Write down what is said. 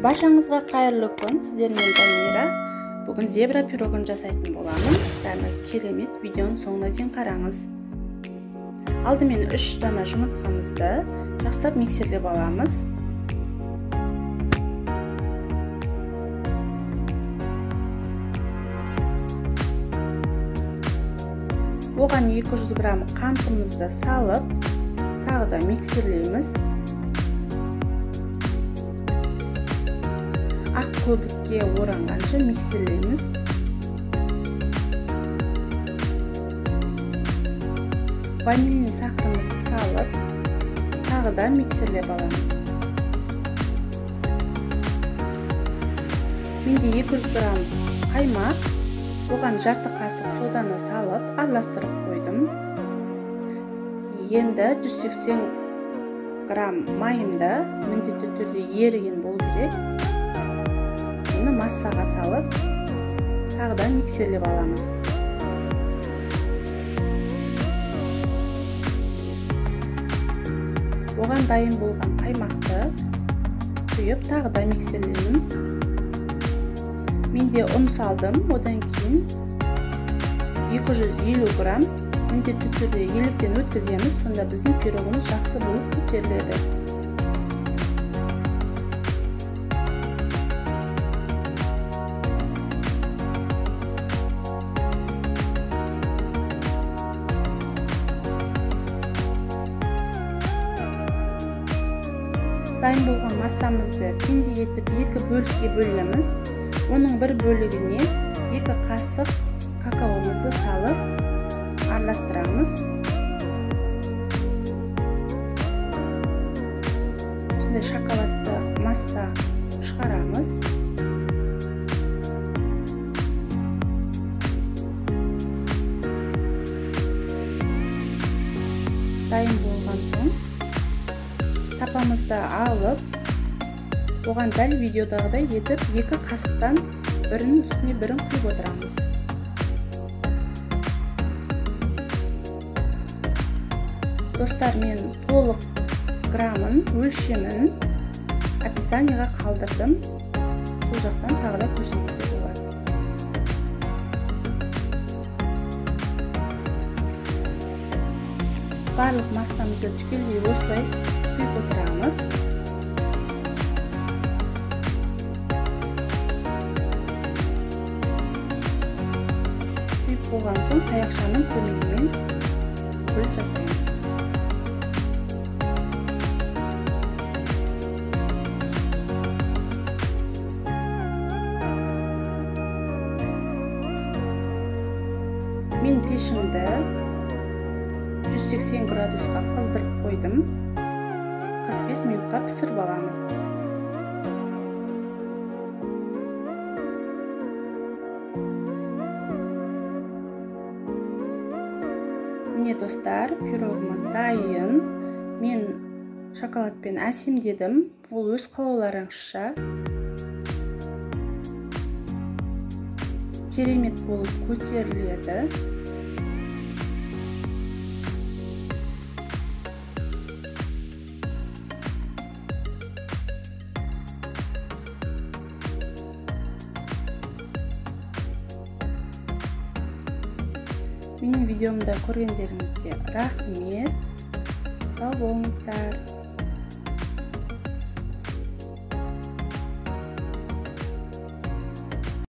Баршаңызға қайырлы күн, сіздермен Дамира. Бүгін зебра пирогын жасайтын боламын. Дәмі керемет, видеоның соңына дейін қараңыз. Алдымен 3 дана жұмыртқамызды жақсылап миксерлеп аламыз. Оған 200 грамм қантымызды салып, тағы да миксерлейміз. Ақ көбікке оранғанша миксерлейміз. Ванильный сахарымызды салып, тағы да миксерлеп аламыз. Менде 200 грамм қаймақ, оған жарты қасық соданы салып, араластырып қойдым. Енді 180 грамм майымды міндетті түрде еріген болу керек. Массаға салып, тағыдан миксерлеп аламыз. Оған дайын болған қаймақты құйып, тағыда миксерлеймін. Менде ұн салдым, одан кейін 250 грамм міндетті түрде електен өткіземіз, сонда біздің пирогымыз жақсы болып көтеріледі. Дайын болған массамызды теңдей етіп 2 бөлікке бөлеміз. Оның бір бөлігіне 2 қасық какаомызды салып араластырамыз. Осындай шоколадты масса шығарамыз. Дайын болған соң тапамызды алып, оған дәл видеодағыдай етіп 2 қасықтан бірінің үстіне бірін құйып отырамыз. Достар, мен толық граммын, өлшемін описаниеға қалдырдым. Сол жақтан тағы да көрсеңіздер болады. Барлық массамызды түгелдей осылай құйып отырамыз. Құйып болған соң таяқшаның көмегімен бөліп жасаймыз. Мен пешімді 180 градусқа қыздырып қойдым. 45 минутқа пісіріп аламыз. Міне достар, пирогымыз дайын. Мен шоколадпен әсемдедім. Бұл өз қалауларыңызша. Керемет болып көтеріледі. Менің видеомды көргендеріңізге рахмет. Сау болыңыздар.